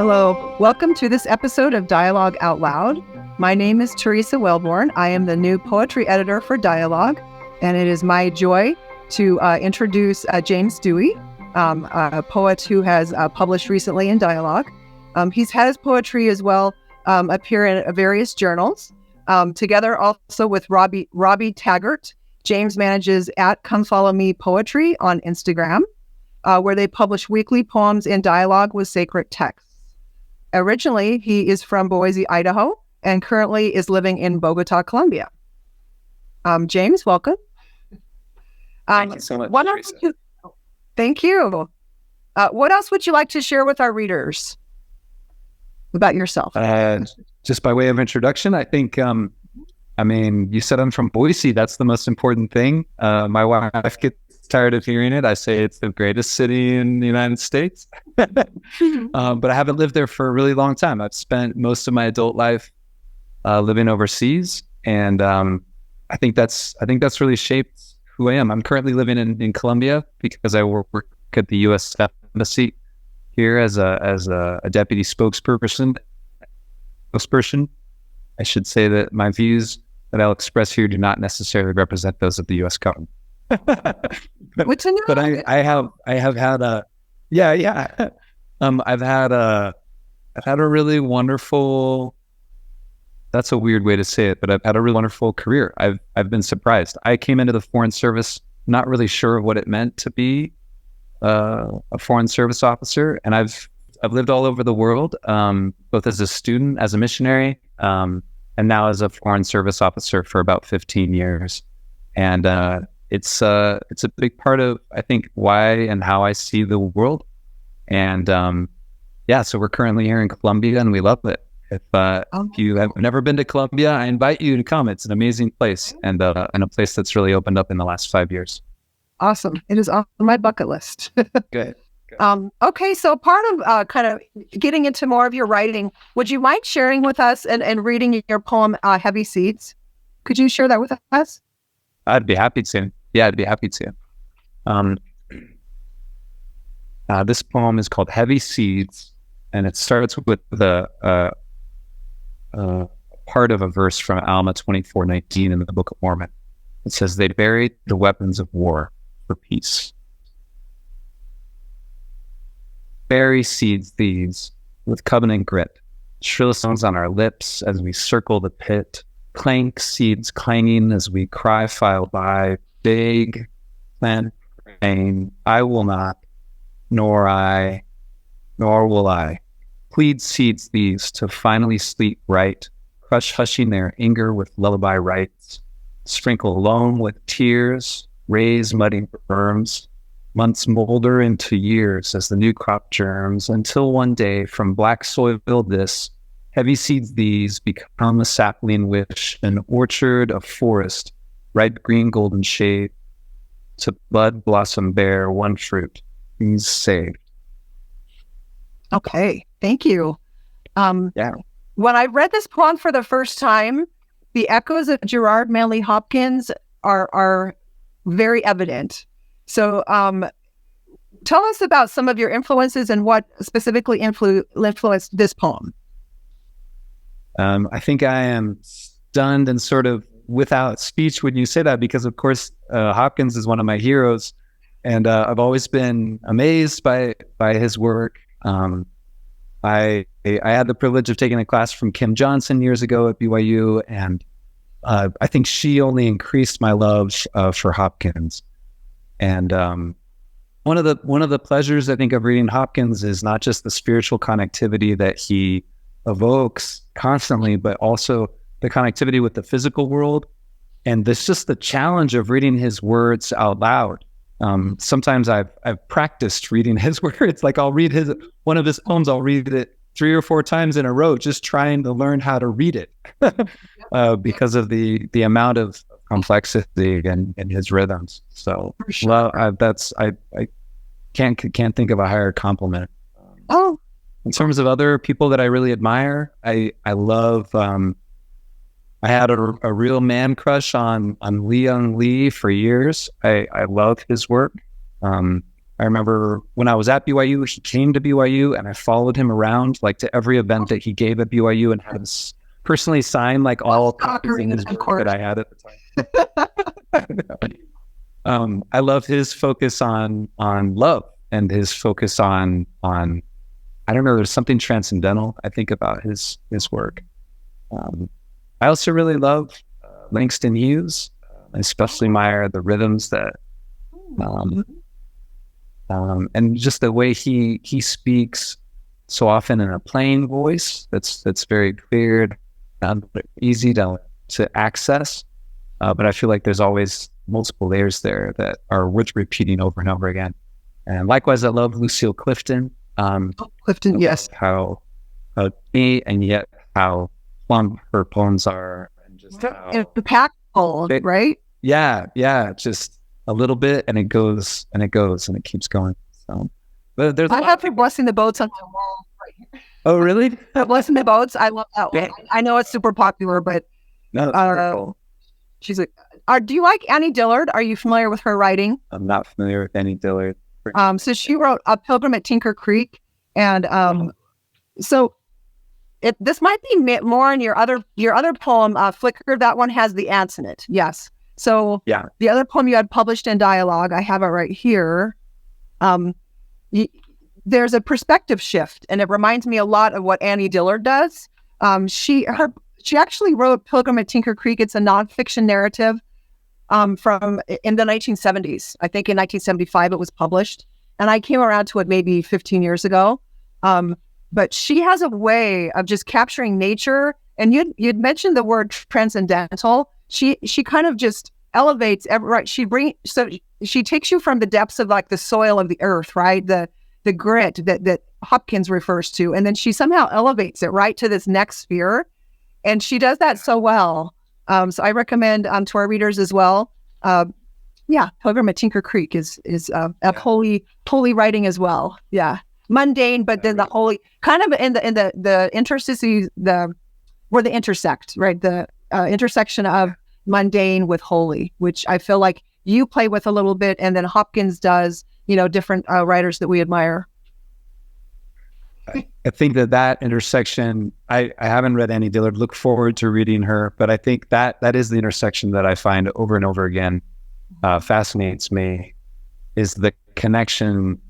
Hello, welcome to this episode of Dialogue Out Loud. My name is Terresa Wellborn. I am the new poetry editor for Dialogue, and it is my joy to introduce James Dewey, a poet who has published recently in Dialogue. He's had his poetry as well appear in various journals. Together also with Robbie Taggart, James manages at Come Follow Me Poetry on Instagram, where they publish weekly poems in dialogue with sacred texts. Originally, he is from Boise, Idaho, and currently is living in Bogotá, Colombia. James, welcome. Thank you so much, Teresa. Thank you. What else would you like to share with our readers about yourself? Just by way of introduction, I think, you said I'm from Boise. That's the most important thing. My wife gets tired of hearing it. I say it's the greatest city in the United States. But I haven't lived there for a really long time. I've spent most of my adult life living overseas. And I think that's really shaped who I am. I'm currently living in Colombia because I work at the U.S. Embassy here as a deputy spokesperson. I should say that my views that I'll express here do not necessarily represent those of the U.S. government. But I have had a I've had a really wonderful. That's a weird way to say it, but I've had a really wonderful career. I've been surprised. I came into the Foreign Service not really sure what it meant to be a Foreign Service officer, and I've lived all over the world, both as a student, as a missionary, and now as a Foreign Service officer for about 15 years. And it's a big part of, I think, why and how I see the world. And so we're currently here in Colombia, and we love it. If you have never been to Colombia, I invite you to come. It's an amazing place, and a place that's really opened up in the last 5 years. Awesome. It is on my bucket list. Good. Okay, so part of kind of getting into more of your writing, would you mind sharing with us and reading your poem, Heavy Seeds? Could you share that with us? I'd be happy to. Yeah, I'd be happy to. This poem is called Heavy Seeds, and it starts with the part of a verse from Alma 24:19 in the Book of Mormon. It says, "They buried the weapons of war for peace. Berry seeds these with covenant grit, shrill songs on our lips as we circle the pit, clank seeds clanging as we cry file by, big plant rain, I will not, nor will I. Plead seeds these to finally sleep right, crush hushing their anger with lullaby rites, sprinkle loam with tears, raise muddy berms, months molder into years as the new crop germs, until one day from black soil this, heavy seeds these become a sapling wish, an orchard, a forest, ripe green golden shade, to bud blossom bear one fruit, these saved." Okay, thank you. When I read this poem for the first time, the echoes of Gerard Manley Hopkins are very evident. So tell us about some of your influences and what specifically influenced this poem. I think I am stunned and sort of without speech when you say that, because of course Hopkins is one of my heroes, and I've always been amazed by his work. I had the privilege of taking a class from Kim Johnson years ago at BYU, and I think she only increased my love for Hopkins. And one of the pleasures, I think, of reading Hopkins is not just the spiritual connectivity that he evokes constantly, but also the connectivity with the physical world. And there's just the challenge of reading his words out loud. Sometimes I've practiced reading his words. Like I'll read one of his poems, I'll read it 3 or 4 times in a row, just trying to learn how to read it because of the amount of complexity in his rhythms. So, sure. Well, I can't think of a higher compliment. In terms of other people that I really admire, I love. I had a real man crush on Leon Lee for years. I love his work. I remember when I was at BYU, he came to BYU and I followed him around like to every event that he gave at BYU and had him personally sign like all copies in his work that I had at the time. I love his focus on love and his focus on I don't know, there's something transcendental, I think, about his work. I also really love Langston Hughes. I especially admire the rhythms that and just the way he speaks so often in a plain voice that's very clear, easy to access. But I feel like there's always multiple layers there that are worth repeating over and over again. And likewise, I love Lucille Clifton. Clifton, yes. How neat and yet how plump her poems are, and just how impactful, right? Yeah, just a little bit, and it goes and it goes and it keeps going. So, but there's I have her blessing the boats on my wall right here. Oh, really? Blessing the boats. I love that one. I know it's super popular, but no, that's cool. She's like, do you like Annie Dillard? Are you familiar with her writing? I'm not familiar with Annie Dillard. So she wrote A Pilgrim at Tinker Creek, and so this might be more in your other poem, Flicker. That one has the ants in it. Yes. So yeah, the other poem you had published in Dialogue, I have it right here. There's a perspective shift, and it reminds me a lot of what Annie Dillard does. She actually wrote Pilgrim at Tinker Creek. It's a nonfiction narrative from in the 1970s. I think in 1975 it was published, and I came around to it maybe 15 years ago. But she has a way of just capturing nature, and you'd mentioned the word transcendental. She kind of just elevates right. She takes you from the depths of like the soil of the earth, right? The grit that Hopkins refers to, and then she somehow elevates it right to this next sphere, and she does that so well. So I recommend to our readers as well. Pilgrim at Tinker Creek is a holy writing as well. Yeah, mundane, but then the holy kind of in the interstices, where they intersect, right? The intersection of mundane with holy, which I feel like you play with a little bit, and then Hopkins does. Different writers that we admire. I think that intersection, I haven't read Annie Dillard, look forward to reading her, but I think that is the intersection that I find over and over again fascinates me, is the connection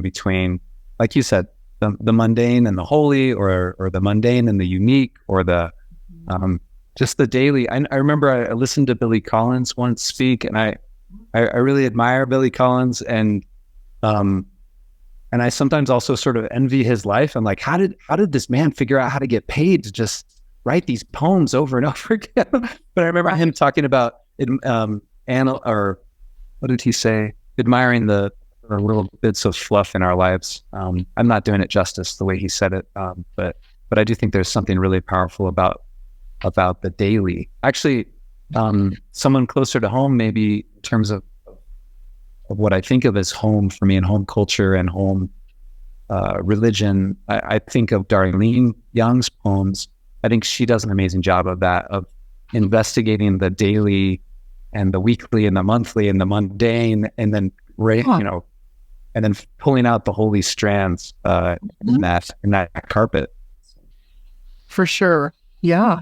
between, like you said, the mundane and the holy, or the mundane and the unique, or the just the daily. I remember I listened to Billy Collins once speak, and I really admire Billy Collins, and I sometimes also sort of envy his life. I'm like, how did this man figure out how to get paid to just write these poems over and over again? But I remember him talking about or what did he say? Admiring the little bits of fluff in our lives. I'm not doing it justice the way he said it, but I do think there's something really powerful about the daily. Actually, someone closer to home, maybe in terms of what I think of as home for me, and home culture and home religion. I think of Darlene Young's poems. I think she does an amazing job of that, of investigating the daily and the weekly and the monthly and the mundane, and then and then pulling out the holy strands in that carpet. For sure, yeah.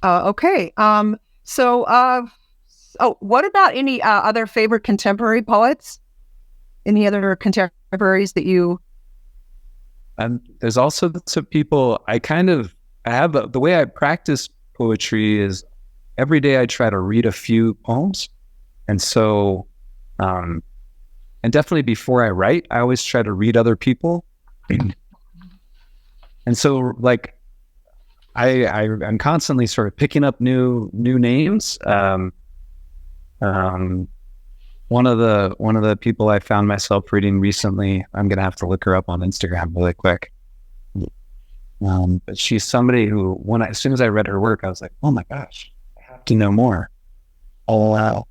Okay. What about any other favorite contemporary poets? Any other contemporaries that you? There's also some people I have the way I practice poetry is every day I try to read a few poems, and so, and definitely before I write, I always try to read other people, and so like I'm constantly sort of picking up new names. One of the people I found myself reading recently, I'm gonna have to look her up on Instagram really quick. But she's somebody who, as soon as I read her work, I was like, oh my gosh, I have to know more. Oh wow.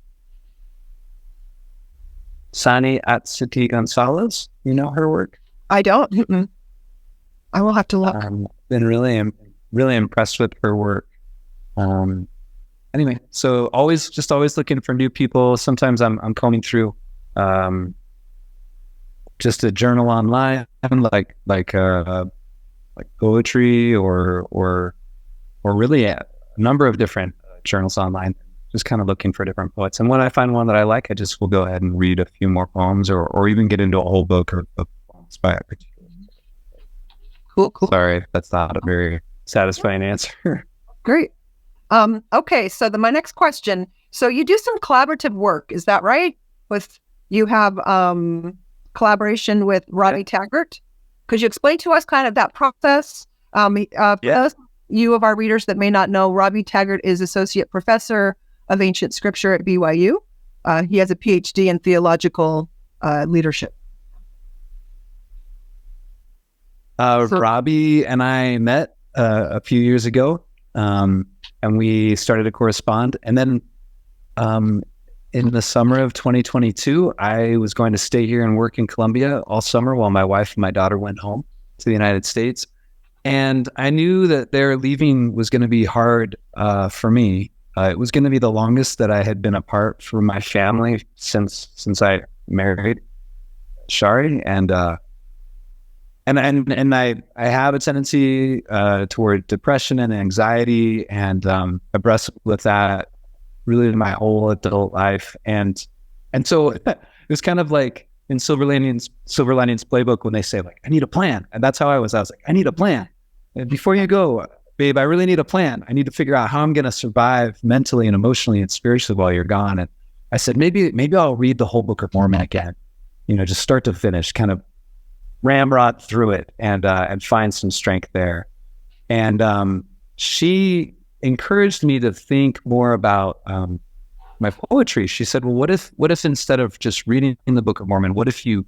Sani Atsiti Gonzalez, you know her work? I don't. Mm-mm. I will have to look. Been really impressed with her work. Anyway, so always looking for new people. Sometimes I'm combing through just a journal online, like poetry or really a number of different journals online, just kind of looking for different poets. And when I find one that I like, I just will go ahead and read a few more poems or even get into a whole book of poems by a particular. Cool. Sorry, that's not a very satisfying answer. Great. Okay, so my next question. So you do some collaborative work, is that right? You have collaboration with Robbie Taggart. Could you explain to us kind of that process? For those of our readers that may not know, Robbie Taggart is Associate Professor of Ancient Scripture at BYU. He has a PhD in theological leadership. Robbie and I met a few years ago, and we started to correspond. And then in the summer of 2022, I was going to stay here and work in Colombia all summer while my wife and my daughter went home to the United States. And I knew that their leaving was going to be hard for me. It was going to be the longest that I had been apart from my family since I married Shari. And I have a tendency toward depression and anxiety, and I wrestled with that really my whole adult life. And so it was kind of like in Silver Linings Playbook when they say like, I need a plan. And that's how I was. I was like, I need a plan. And before you go, babe, I really need a plan. I need to figure out how I'm going to survive mentally and emotionally and spiritually while you're gone. And I said, maybe I'll read the whole Book of Mormon again, just start to finish, kind of ramrod through it and find some strength there. And she encouraged me to think more about my poetry. She said, well, what if instead of just reading the Book of Mormon, what if you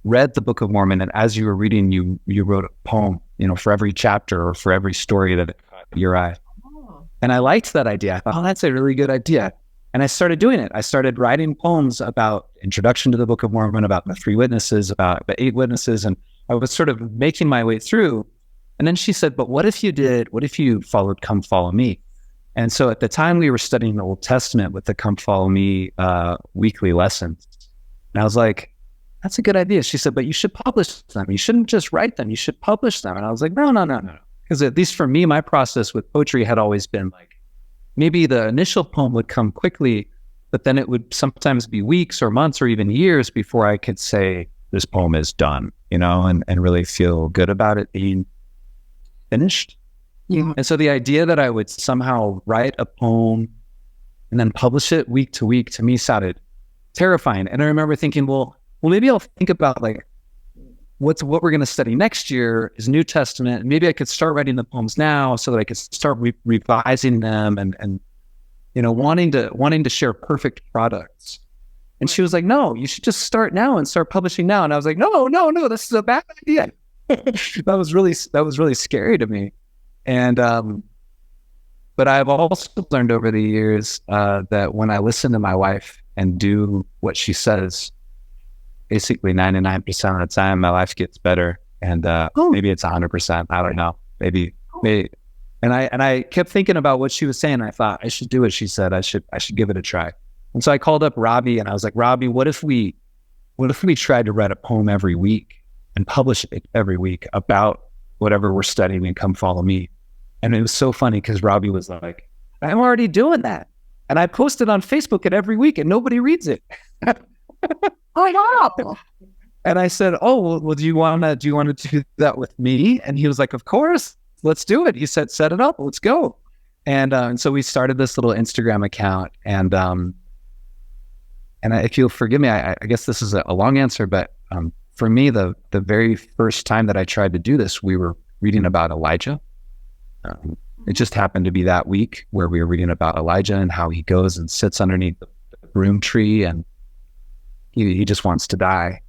read the Book of Mormon and as you were reading, you wrote a poem, for every chapter or for every story that caught your eye. Oh. And I liked that idea. I thought, oh, that's a really good idea. And I started doing it. I started writing poems about introduction to the Book of Mormon, about the 3 witnesses, about the 8 witnesses. And I was sort of making my way through. And then she said, but what if you followed Come Follow Me? And so at the time we were studying the Old Testament with the Come Follow Me weekly lessons. And I was like, that's a good idea. She said, but you should publish them. You shouldn't just write them. You should publish them. And I was like, no. Because at least for me, my process with poetry had always been like, maybe the initial poem would come quickly, but then it would sometimes be weeks or months or even years before I could say, this poem is done, and really feel good about it being finished. Yeah. And so the idea that I would somehow write a poem and then publish it week to week to me sounded terrifying. And I remember thinking, well, maybe I'll think about like what we're going to study next year is New Testament. And maybe I could start writing the poems now so that I could start revising them and wanting to share perfect products. And she was like, no, you should just start now and start publishing now. And I was like, no, this is a bad idea. That was really scary to me. And but I've also learned over the years that when I listen to my wife and do what she says, basically 99% of the time, my life gets better. And maybe it's 100%. I don't know. Maybe. And I kept thinking about what she was saying. I thought I should do what she said. I should give it a try. And so I called up Robbie and I was like, Robbie, what if we tried to write a poem every week and publish it every week about whatever we're studying and Come Follow Me? And it was so funny because Robbie was like, I'm already doing that. And I post it on Facebook and every week and nobody reads it. Oh, wow. And I said, oh, well, do you want to do that with me? And he was like, of course, let's do it. He said, set it up, let's go. And so we started this little Instagram account. And if you'll forgive me, I guess this is a long answer, but for me, the very first time that I tried to do this, we were reading about Elijah. It just happened to be that week where we were reading about Elijah and how he goes and sits underneath the broom tree and he just wants to die.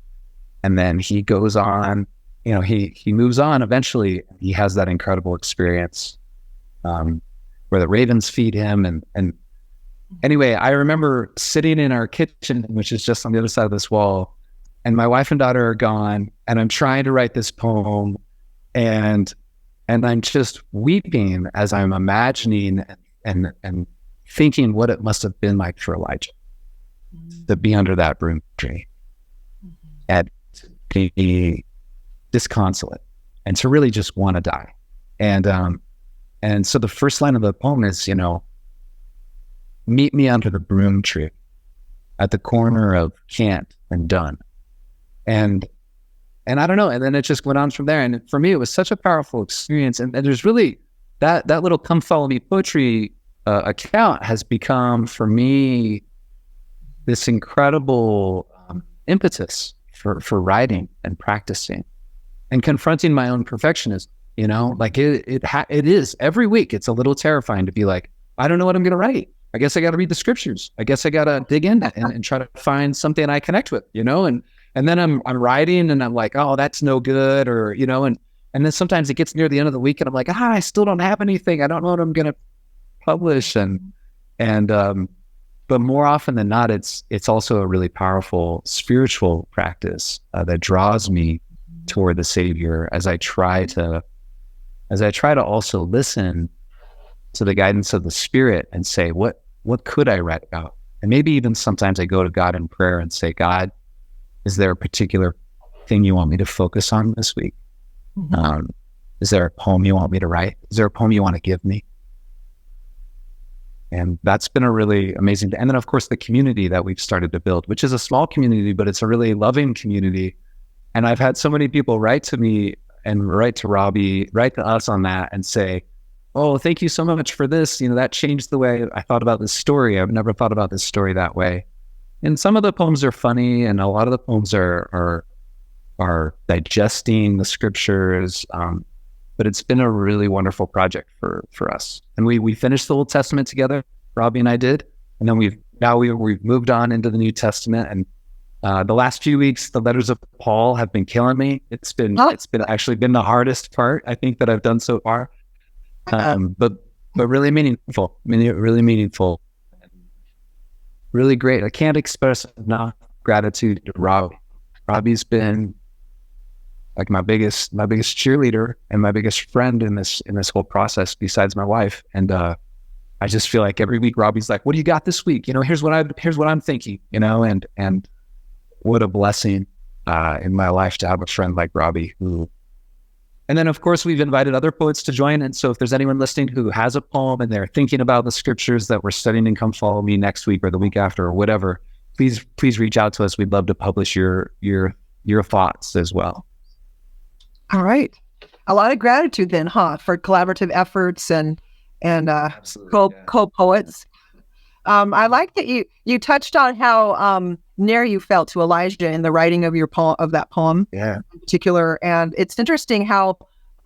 And then he goes on, he moves on eventually. He has that incredible experience where the ravens feed him. And anyway, I remember sitting in our kitchen, which is just on the other side of this wall, and my wife and daughter are gone, and I'm trying to write this poem, and I'm just weeping as I'm imagining and thinking what it must have been like for Elijah to be under that broom tree and be disconsolate and to really just want to die. And so the first line of the poem is, meet me under the broom tree at the corner of can't and done. And I don't know. And then it just went on from there. And for me, it was such a powerful experience. And there's really that little Come Follow Me poetry account has become for me this incredible impetus for writing and practicing and confronting my own perfectionism. Like it is every week. It's a little terrifying to be like, I don't know what I'm going to write. I guess I got to read the scriptures. I guess I got to dig in and try to find something I connect with, and then I'm writing and I'm like, oh, that's no good. Or, and then sometimes it gets near the end of the week and I'm like, I still don't have anything. I don't know what I'm going to publish. But more often than not, it's also a really powerful spiritual practice that draws me toward the Savior as I try to also listen to the guidance of the Spirit and say, what could I write about? And maybe even sometimes I go to God in prayer and say, God, is there a particular thing you want me to focus on this week? Mm-hmm. Is there a poem you want me to write? Is there a poem you want to give me? And that's been a really amazing thing. And then, of course, the community that we've started to build, which is a small community, but it's a really loving community. And I've had so many people write to me and write to Robbie, write to us on that and say, oh, thank you so much for this. That changed the way I thought about this story. I've never thought about this story that way. And some of the poems are funny, and a lot of the poems are digesting the scriptures. But it's been a really wonderful project for us. And we finished the Old Testament together, Robbie and I did. And then we've moved on into the New Testament. And the last few weeks, the letters of Paul have been killing me. It's been actually been the hardest part, I think, that I've done so far. But really meaningful. Really meaningful. Really great. I can't express enough gratitude to Robbie. Robbie's been like my biggest cheerleader and my biggest friend in this whole process, besides my wife. And I just feel like every week Robbie's like, "What do you got this week? Here's what I'm thinking." And what a blessing in my life to have a friend like Robbie. And then, of course, we've invited other poets to join. And so if there's anyone listening who has a poem and they're thinking about the scriptures that we're studying in Come Follow Me next week or the week after or whatever, please reach out to us. We'd love to publish your thoughts as well. All right. A lot of gratitude then, for collaborative efforts and co-poets. I like that you touched on how near you felt to Elijah in the writing of that poem, in particular. And it's interesting how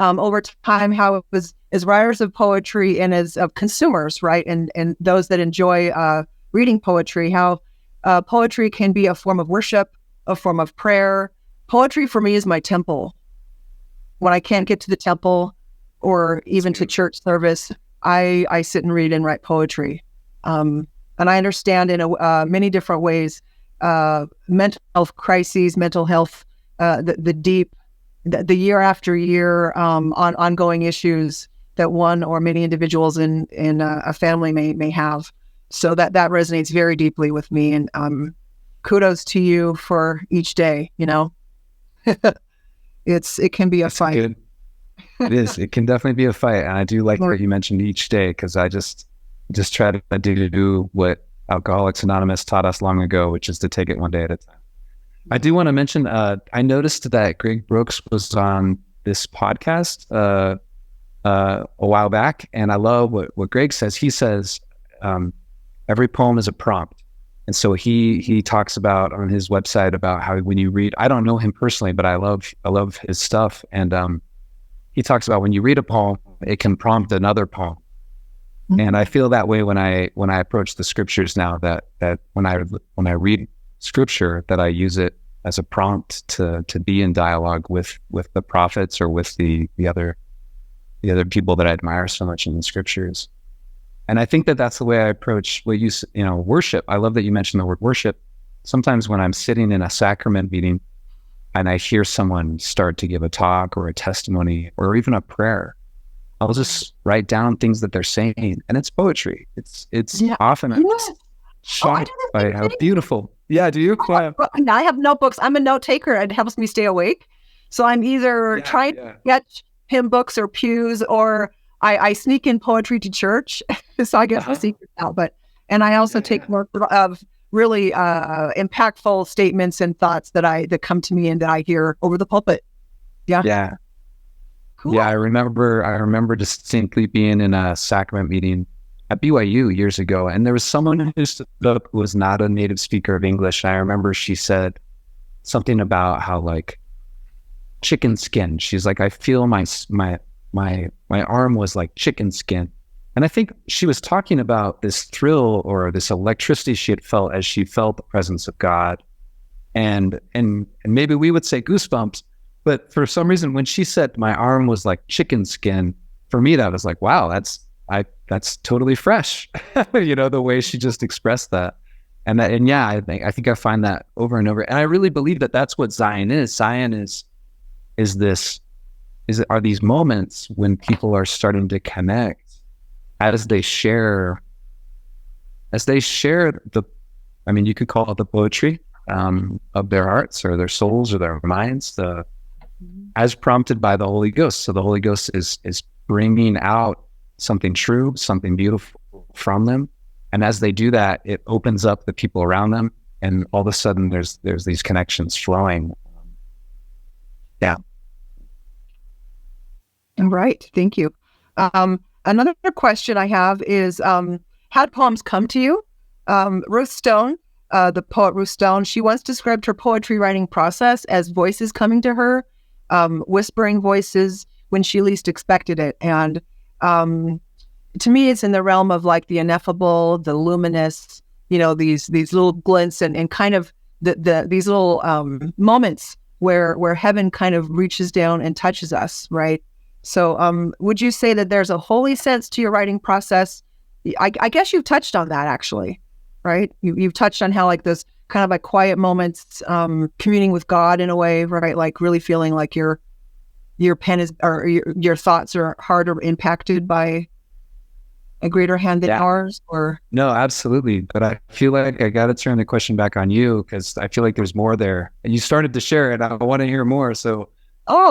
over time, how it was as writers of poetry and as consumers, right, and those that enjoy reading poetry, how poetry can be a form of worship, a form of prayer. Poetry for me is my temple. When I can't get to the temple or even to church service, I sit and read and write poetry. And I understand in many different ways, mental health crises, mental health, the year after year ongoing issues that one or many individuals in a family may have. So that resonates very deeply with me. And kudos to you for each day. It can be a fight. Good. It is. It can definitely be a fight. And I do like that you mentioned each day, because I just try to do what Alcoholics Anonymous taught us long ago, which is to take it one day at a time. I do want to mention, I noticed that Greg Brooks was on this podcast a while back, and I love what Greg says. He says, every poem is a prompt. And so he talks about on his website about how when you read, I don't know him personally, but I love his stuff. And he talks about when you read a poem, it can prompt another poem. Mm-hmm. And I feel that way when I approach the scriptures now, that when I read scripture, that I use it as a prompt to be in dialogue with the prophets or with the other people that I admire so much in the scriptures. And I think that's the way I approach what worship. I love that you mentioned the word worship. Sometimes when I'm sitting in a sacrament meeting and I hear someone start to give a talk or a testimony or even a prayer, I'll just write down things that they're saying, and it's poetry. It's often I'm just shocked by how beautiful Yeah, do you? Wow. Now I have notebooks. I'm a note taker. It helps me stay awake. So I'm either trying to catch hymn books or pews, or I sneak in poetry to church. So I guess the secret's out. And I also take more of really impactful statements and thoughts that come to me and that I hear over the pulpit. Yeah. Yeah. Cool. Yeah, I remember distinctly being in a sacrament meeting at BYU years ago, and there was someone who stood up who was not a native speaker of English. And I remember she said something about how, like, chicken skin. She's like, I feel my arm was like chicken skin. And I think she was talking about this thrill or this electricity she had felt as she felt the presence of God. And maybe we would say goosebumps, but for some reason, when she said my arm was like chicken skin, for me, that was like, wow, that's totally fresh. The way she just expressed that. I think I find that over and over. And I really believe that that's what Zion is. Zion are these moments when people are starting to connect as they share you could call it the poetry of their hearts or their souls or their minds, as prompted by the Holy Ghost. So the Holy Ghost is bringing out something true, something beautiful from them. And as they do that, it opens up the people around them, and all of a sudden there's these connections flowing. Yeah. All right. Thank you. Another question I have is, how did poems come to you? Ruth Stone, the poet Ruth Stone, she once described her poetry writing process as voices coming to her, whispering voices when she least expected it. And to me, it's in the realm of like the ineffable, the luminous, these little glints and kind of these little moments where heaven kind of reaches down and touches us, right? So would you say that there's a holy sense to your writing process? I guess you've touched on that, actually, right? You've touched on how like this kind of like quiet moments, communing with God in a way, right? Like really feeling like your pen is, or your thoughts or heart are impacted by a greater hand than ours, or? No, absolutely. But I feel like I got to turn the question back on you, because I feel like there's more there. And you started to share it. I want to hear more. So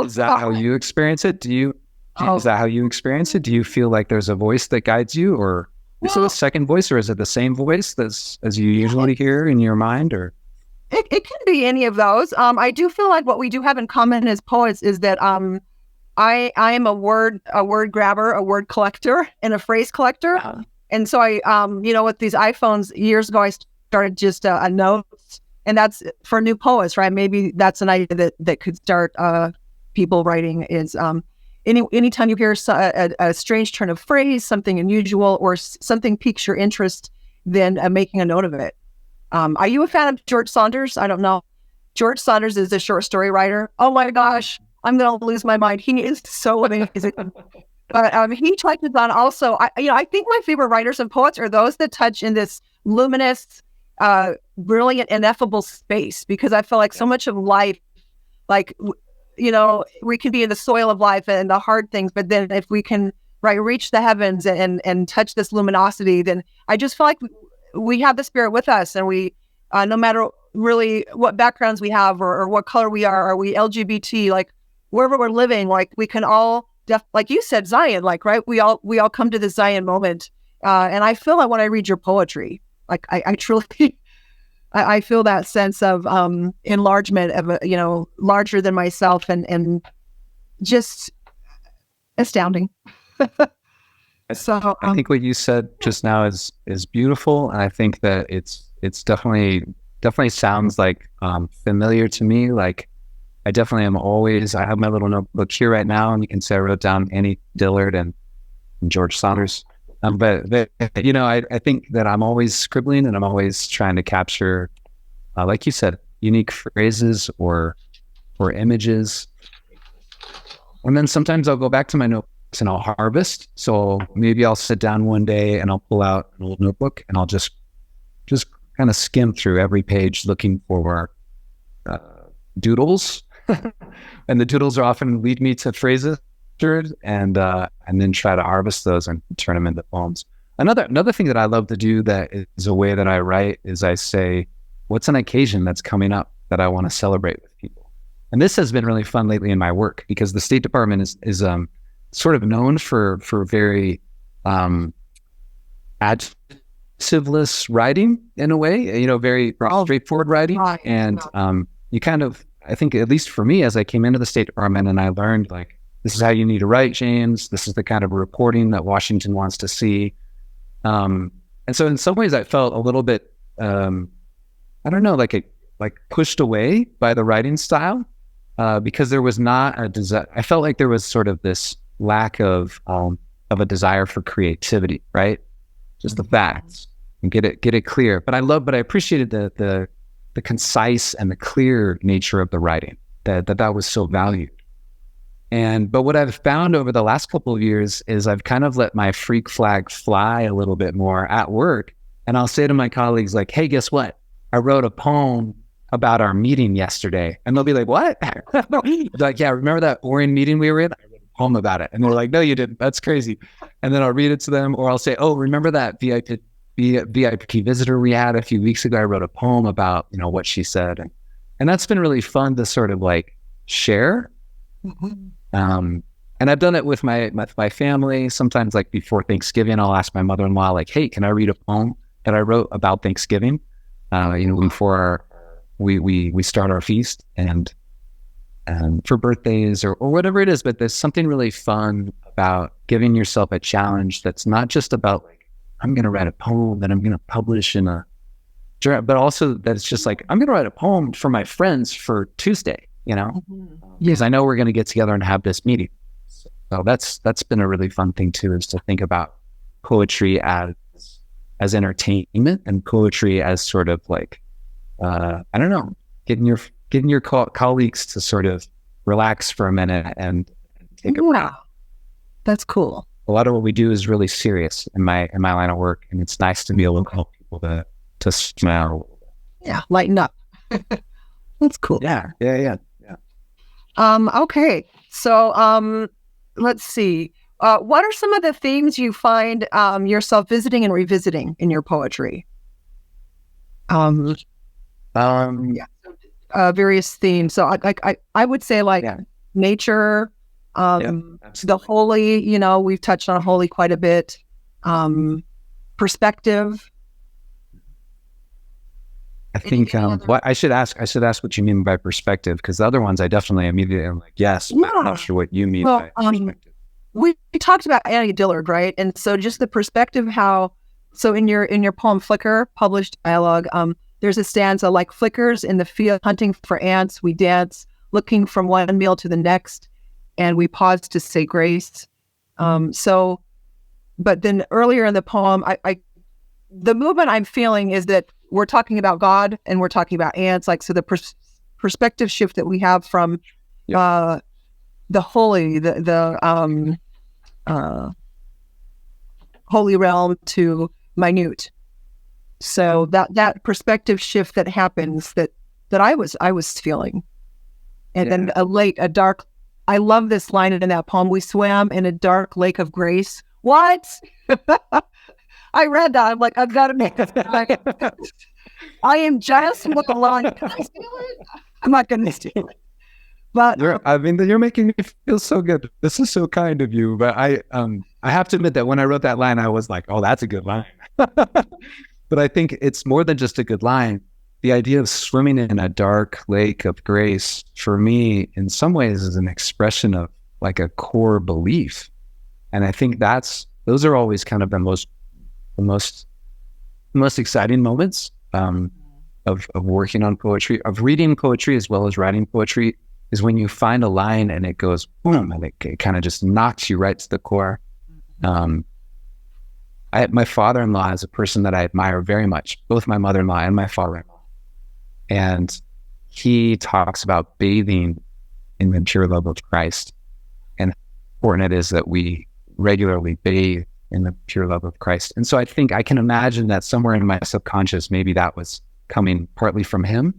is that how you experience it? Is that how you experience it? Do you feel like there's a voice that guides you, or is it a second voice, or is it the same voice as you usually hear in your mind, or? It can be any of those. I do feel like what we do have in common as poets is that I am a word grabber, a word collector, and a phrase collector. Uh-huh. And so I, with these iPhones years ago, I started just a notes, and that's for new poets, right? Maybe that's an idea that could start people writing is anytime you hear a strange turn of phrase, something unusual, or something piques your interest, then making a note of it. Are you a fan of George Saunders? I don't know. George Saunders is a short story writer. Oh my gosh, I'm going to lose my mind. He is so amazing. But he touches on also, I think my favorite writers and poets are those that touch in this luminous, brilliant, ineffable space, because I feel like so much of life, like, we can be in the soil of life and the hard things, but then if we can reach the heavens and touch this luminosity, then I just feel like we have the Spirit with us, and we, no matter really what backgrounds we have or what color we are we LGBT, like wherever we're living, like we can all, like you said, Zion, like, right? We all come to the Zion moment. And I feel like when I read your poetry, like I truly, I feel that sense of enlargement of, larger than myself and just astounding. So I think what you said just now is beautiful, and I think that it's definitely sounds like familiar to me. Like I definitely am always. I have my little notebook here right now, and you can say I wrote down Annie Dillard and George Saunders. But I think that I'm always scribbling, and I'm always trying to capture, like you said, unique phrases or images. And then sometimes I'll go back to my notebooks and I'll harvest. So maybe I'll sit down one day and I'll pull out an old notebook and I'll just kind of skim through every page looking for doodles. And the doodles are often lead me to phrases, and then try to harvest those and turn them into poems. Another thing that I love to do that is a way that I write is I say, what's an occasion that's coming up that I want to celebrate with people? And this has been really fun lately in my work, because the State Department is sort of known for very adjectiveless writing in a way, very straightforward writing. And you kind of, I think, at least for me, as I came into the State Department and I learned, like, this is how you need to write, James. This is the kind of reporting that Washington wants to see. And so in some ways I felt a little bit, I don't know, like pushed away by the writing style, because there was not a desire. I felt like there was sort of this lack of a desire for creativity, right? Just the facts and get it clear. But I appreciated the concise and the clear nature of the writing, that was so valued. But what I've found over the last couple of years is I've kind of let my freak flag fly a little bit more at work. And I'll say to my colleagues, like, hey, guess what? I wrote a poem about our meeting yesterday. And they'll be like, what? Like, yeah, remember that Orion meeting we were in? I wrote a poem about it. And they're like, no, you didn't. That's crazy. And then I'll read it to them, or I'll say, oh, remember that VIP visitor we had a few weeks ago? I wrote a poem about, what she said. And that's been really fun to sort of like share. And I've done it with my family. Sometimes, like, before Thanksgiving, I'll ask my mother-in-law, like, hey, can I read a poem that I wrote about Thanksgiving? Before we start our feast, and for birthdays or whatever it is. But there's something really fun about giving yourself a challenge that's not just about, like, I'm going to write a poem that I'm going to publish in a journal, but also that it's just like, I'm going to write a poem for my friends for Tuesday, because I know we're going to get together and have this meeting. So that's been a really fun thing too, is to think about poetry as entertainment, and poetry as sort of like, I don't know, getting your colleagues to sort of relax for a minute and take a breath. That's cool. A lot of what we do is really serious in my line of work, and it's nice to be able to help people to smile. Yeah, lighten up. That's cool. Yeah. Okay, so let's see. What are some of the themes you find yourself visiting and revisiting in your poetry? Various themes. So I would say, like, nature, the holy. We've touched on holy quite a bit. Perspective. I think I should ask what you mean by perspective, because the other ones I definitely immediately am like, yes, but I'm not sure what you mean by perspective. We talked about Annie Dillard, right? And so just the perspective, so in your poem Flicker, published dialogue, there's a stanza like, flickers in the field hunting for ants, we dance, looking from one meal to the next, and we pause to say grace. But then earlier in the poem, the movement I'm feeling is that we're talking about God and we're talking about ants, like, so the perspective shift that we have from the holy, the holy realm to minute. So that perspective shift that happens that I was feeling. And then a dark, I love this line in that poem, we swam in a dark lake of grace. What? I read that. I'm like, I've got to make it. I am just with the line. Can I steal it? I'm not going to steal it. But you're making me feel so good. This is so kind of you. But I have to admit that when I wrote that line, I was like, oh, that's a good line. But I think it's more than just a good line. The idea of swimming in a dark lake of grace, for me, in some ways, is an expression of, like, a core belief. And I think those are always kind of the most exciting moments of working on poetry, of reading poetry as well as writing poetry, is when you find a line and it goes boom, and it kind of just knocks you right to the core. My father-in-law is a person that I admire very much, both my mother-in-law and my father-in-law. And he talks about bathing in the pure love of Christ, and how important it is that we regularly bathe in the pure love of Christ. And so I think I can imagine that somewhere in my subconscious, maybe that was coming partly from him.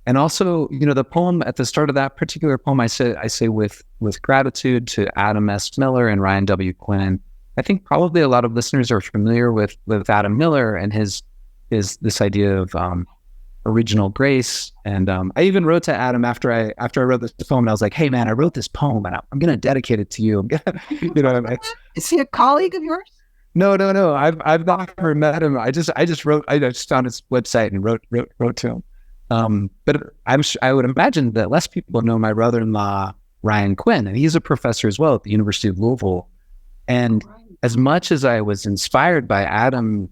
And also, the poem at the start of that particular poem, I say with gratitude to Adam S. Miller and Ryan W. Quinn. I think probably a lot of listeners are familiar with Adam Miller and his this idea of original grace. And I even wrote to Adam after I wrote this poem, and I was like, hey man, I wrote this poem and I'm going to dedicate it to you. Is he a colleague of yours? No. I've not ever met him. I just found his website and wrote to him. But I would imagine that less people know my brother-in-law, Ryan Quinn, and he's a professor as well at the University of Louisville. And as much as I was inspired by Adam's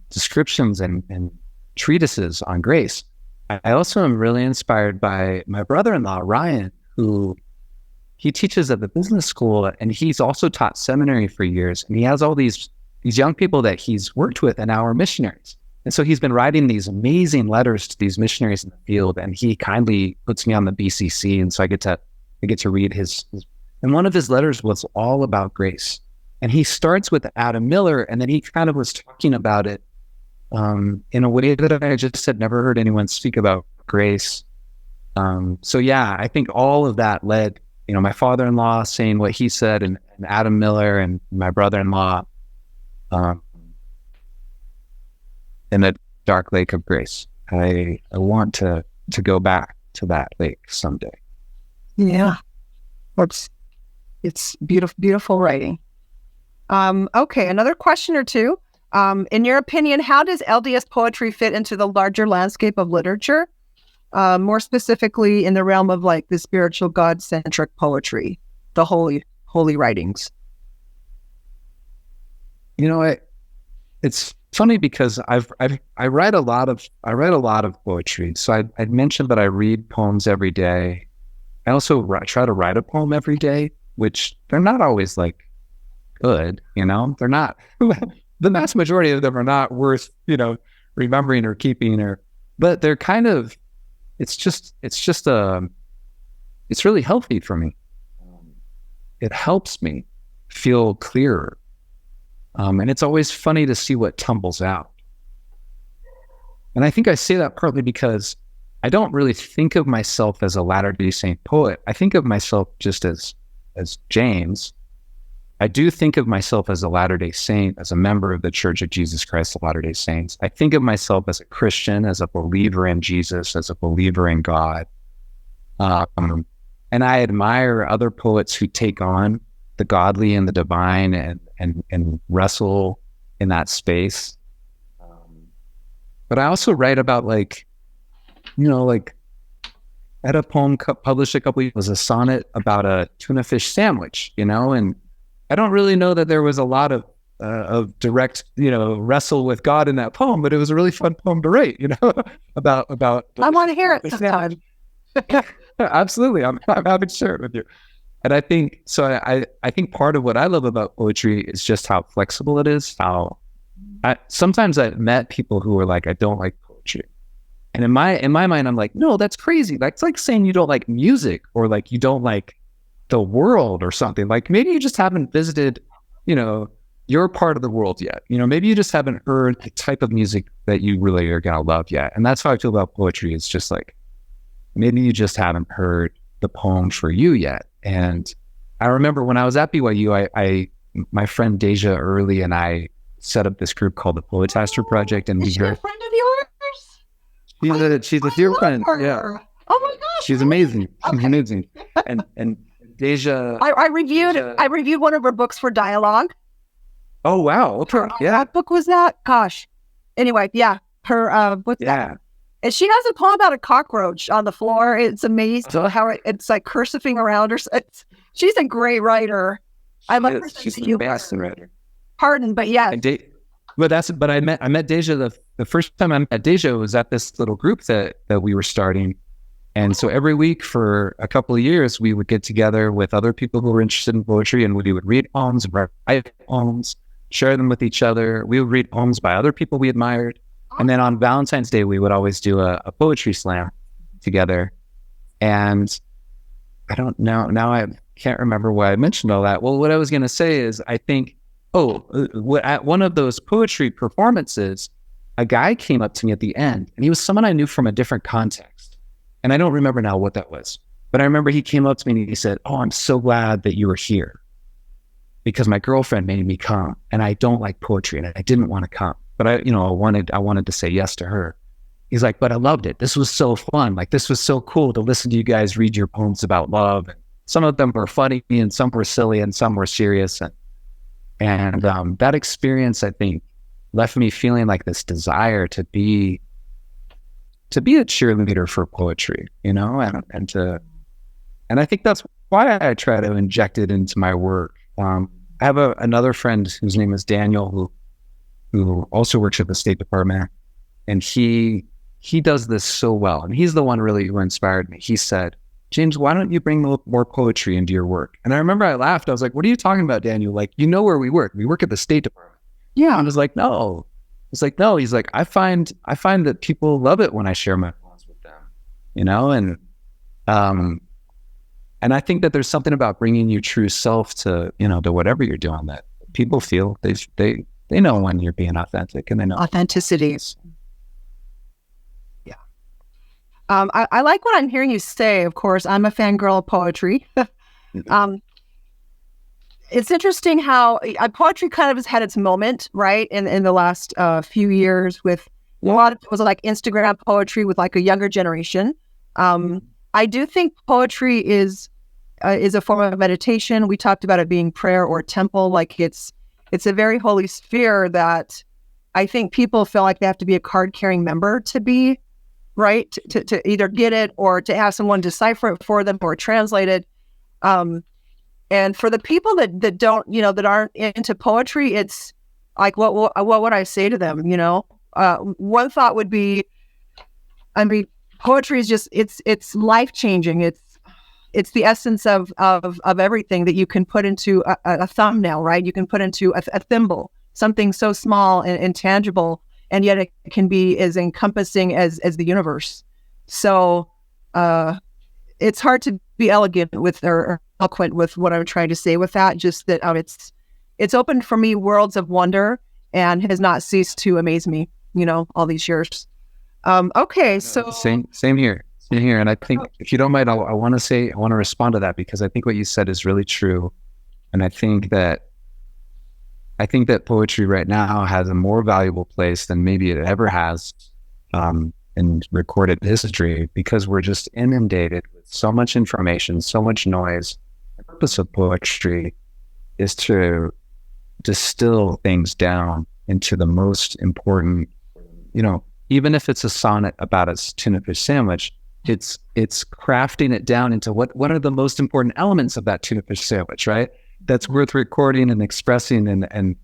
descriptions and treatises on grace, I also am really inspired by my brother-in-law, Ryan, who he teaches at the business school, and he's also taught seminary for years. And he has all these young people that he's worked with and now are missionaries. And so he's been writing these amazing letters to these missionaries in the field, and he kindly puts me on the BCC. And so I get to read his, and one of his letters was all about grace. And he starts with Adam Miller, and then he kind of was talking about it in a way that I just had never heard anyone speak about grace. So yeah, I think all of that led, my father-in-law saying what he said, and Adam Miller and my brother-in-law in the dark lake of grace. I want to go back to that lake someday. Yeah. It's beautiful writing. Okay, another question or two. In your opinion, how does LDS poetry fit into the larger landscape of literature? More specifically in the realm of like the spiritual God-centric poetry, the holy writings. It's funny because I write a lot of poetry. So I mentioned that I read poems every day. I also try to write a poem every day, which they're not always like good, they're not, the vast majority of them are not worth, remembering or keeping, but they're kind of, it's really healthy for me. It helps me feel clearer. And it's always funny to see what tumbles out. And I think I say that partly because I don't really think of myself as a Latter-day Saint poet. I think of myself just as James. I do think of myself as a Latter-day Saint, as a member of the Church of Jesus Christ of Latter-day Saints. I think of myself as a Christian, as a believer in Jesus, as a believer in God. And I admire other poets who take on the godly and the divine and wrestle in that space. But I also write about I had a poem published a couple of years, was a sonnet about a tuna fish sandwich, and I don't really know that there was a lot of direct, wrestle with God in that poem, but it was a really fun poem to write, about. I want to hear it sometime. Absolutely. I'm happy to share it with you. And I think, I think part of what I love about poetry is just how flexible it is. Sometimes I've met people who are like, I don't like poetry. And in my mind, I'm like, no, that's crazy. That's like saying you don't like music, or like you don't like the world or something. Like maybe you just haven't visited, your part of the world yet. Maybe you just haven't heard the type of music that you really are going to love yet. And that's how I feel about poetry. It's just like, maybe you just haven't heard the poem for you yet. And I remember when I was at BYU, my friend Deja Early and I set up this group called the Poetaster Project. And is she a friend of yours? She's a dear friend. Her. Yeah. Oh my gosh. She's amazing. She's amazing. And Deja. I reviewed one of her books for Dialogue. Oh wow. Okay. Yeah. What book was that? Gosh. Anyway, yeah. Her what's that? And she has a poem about a cockroach on the floor. It's amazing how it's like cursiving around her. She's a great writer. I love her. She's the best writer. Pardon, but yeah. But I met Deja the first time I met Deja was at this little group that we were starting. And so every week for a couple of years, we would get together with other people who were interested in poetry, and we would read poems, write poems, share them with each other. We would read poems by other people we admired. And then on Valentine's Day, we would always do a poetry slam together. And I don't know, now I can't remember why I mentioned all that. Well, what I was going to say is, I think, at one of those poetry performances, a guy came up to me at the end, and he was someone I knew from a different context. And I don't remember now what that was. But I remember he came up to me and he said, "Oh, I'm so glad that you were here, because my girlfriend made me come, and I don't like poetry, and I didn't want to come. But I wanted to say yes to her." he's like, but I loved it. This was so fun. Like, this was so cool to listen to you guys read your poems about love. And some of them were funny and some were silly and some were serious. And that experience, I think, left me feeling like this desire to be a cheerleader for poetry, and I think that's why I try to inject it into my work. I have another friend whose name is Daniel, who also works at the State Department, and he does this so well. And he's the one really who inspired me. He said, James, why don't you bring more poetry into your work? And I remember I laughed. I was like, what are you talking about, Daniel? Like, where we work. We work at the State Department. Yeah. And I was like, no. It's like, no. He's like, I find that people love it when I share my poems with them, and I think that there's something about bringing your true self to whatever you're doing that people feel they know when you're being authentic, and they know authenticity. Yeah. I like what I'm hearing you say. Of course, I'm a fangirl of poetry. It's interesting how poetry kind of has had its moment, right, in the last few years with a lot of, it was like Instagram poetry with like a younger generation. I do think poetry is a form of meditation. We talked about it being prayer or temple. Like it's a very holy sphere that I think people feel like they have to be a card-carrying member to be, right, to either get it or to have someone decipher it for them or translate it. And for the people that don't, that aren't into poetry, it's like, what would I say to them? One thought would be, poetry is just, it's life-changing. It's the essence of everything that you can put into a thumbnail, right? You can put into a thimble, something so small and intangible, and yet it can be as encompassing as the universe. So it's hard to be elegant with or eloquent with what I'm trying to say with that. Just that it's opened for me worlds of wonder and has not ceased to amaze me, all these years. Okay, so same here. And I think, if you don't mind, I want to respond to that, because I think what you said is really true. And I think that poetry right now has a more valuable place than maybe it ever has in recorded history, because we're just inundated with so much information, so much noise. The purpose of poetry is to distill things down into the most important, even if it's a sonnet about a tuna fish sandwich, it's crafting it down into what are the most important elements of that tuna fish sandwich, right? That's worth recording and expressing. And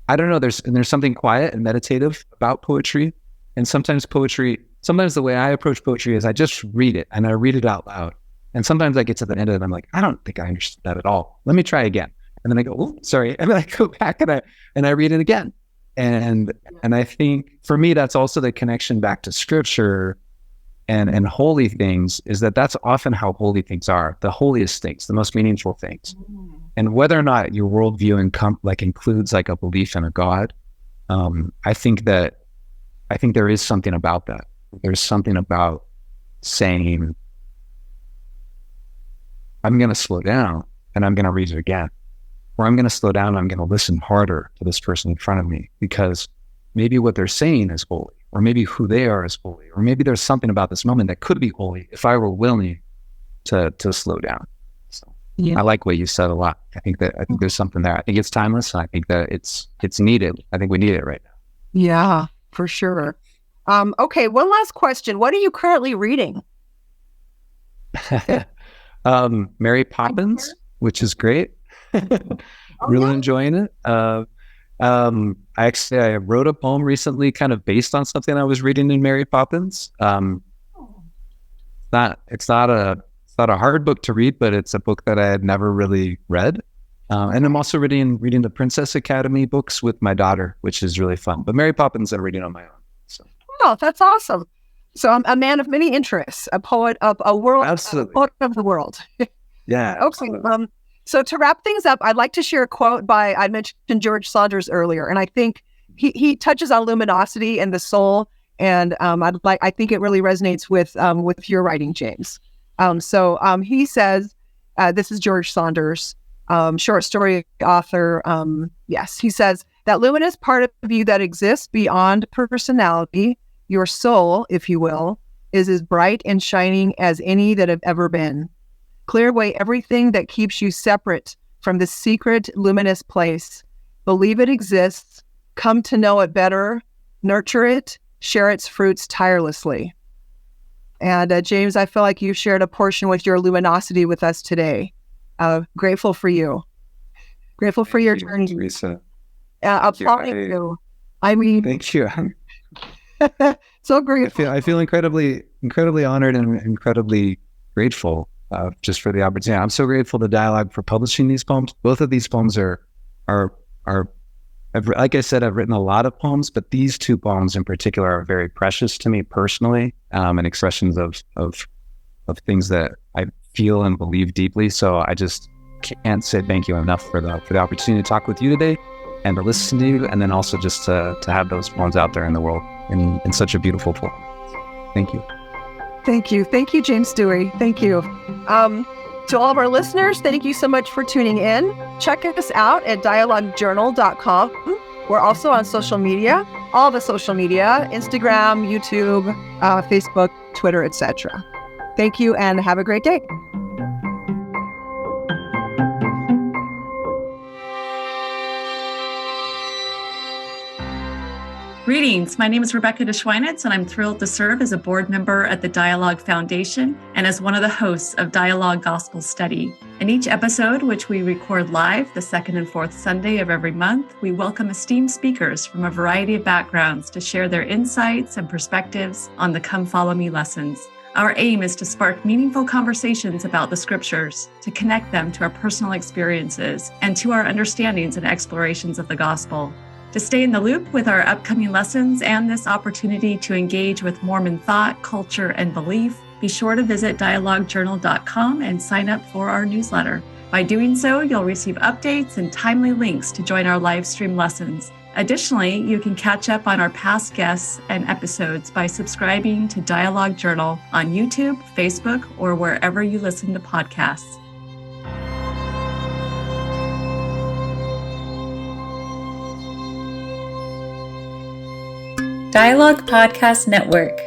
I don't know, there's something quiet and meditative about poetry. And sometimes the way I approach poetry is I just read it, and I read it out loud. And sometimes I get to the end of it, I'm like, I don't think I understood that at all. Let me try again. And then I go, oh, sorry. And then I go back and I read it again. And I think for me, that's also the connection back to scripture and holy things, is that's often how holy things are, the holiest things, the most meaningful things. And whether or not your worldview includes like a belief in a God, I think there is something about that. There's something about saying, I'm going to slow down and I'm going to read it again. Or I'm going to slow down and I'm going to listen harder to this person in front of me, because maybe what they're saying is holy, or maybe who they are is holy, or maybe there's something about this moment that could be holy if I were willing to slow down. So yeah. I like what you said a lot. I think there's something there. I think it's timeless, and I think that it's needed. I think we need it right now. Yeah, for sure. Okay, one last question. What are you currently reading? Mary Poppins, which is great. Really enjoying it. I wrote a poem recently kind of based on something I was reading in Mary Poppins. It's not a hard book to read, but it's a book that I had never really read. And I'm also reading the Princess Academy books with my daughter, which is really fun. But Mary Poppins I'm reading on my own. So. Oh, that's awesome. So I'm a man of many interests, a poet of a world, absolutely. A poet of the world. Yeah. Okay. So to wrap things up, I'd like to share a quote I mentioned George Saunders earlier, and I think he touches on luminosity and the soul, and I think it really resonates with your writing, James. So he says, this is George Saunders, short story author. Yes, he says, that luminous part of you that exists beyond personality, Your soul, if you will, is as bright and shining as any that have ever been. Clear away everything that keeps you separate from the secret, luminous place. Believe it exists, come to know it better, nurture it, share its fruits tirelessly. And James, I feel like you shared a portion with your luminosity with us today. Grateful for you. Grateful for your journey. Teresa. Applauding you. I mean, thank you. so grateful. I feel incredibly honored and incredibly grateful just for the opportunity. I'm so grateful to Dialogue for publishing these poems. Both of these poems are like I said, I've written a lot of poems, but these two poems in particular are very precious to me personally, and expressions of things that I feel and believe deeply. So I just can't say thank you enough for the opportunity to talk with you today and to listen to you, and then also just to have those poems out there in the world in such a beautiful form. Thank you. Thank you. Thank you, James Dewey. Thank you. To all of our listeners, thank you so much for tuning in. Check us out at dialoguejournal.com. We're also on social media, all the social media, Instagram, YouTube, Facebook, Twitter, etc. Thank you and have a great day. Greetings. My name is Rebecca DeSchweinitz, and I'm thrilled to serve as a board member at the Dialogue Foundation and as one of the hosts of Dialogue Gospel Study. In each episode, which we record live the second and fourth Sunday of every month, we welcome esteemed speakers from a variety of backgrounds to share their insights and perspectives on the Come Follow Me lessons. Our aim is to spark meaningful conversations about the scriptures, to connect them to our personal experiences and to our understandings and explorations of the gospel. To stay in the loop with our upcoming lessons and this opportunity to engage with Mormon thought, culture, and belief, be sure to visit dialoguejournal.com and sign up for our newsletter. By doing so, you'll receive updates and timely links to join our live stream lessons. Additionally, you can catch up on our past guests and episodes by subscribing to Dialogue Journal on YouTube, Facebook, or wherever you listen to podcasts. Dialogue Podcast Network.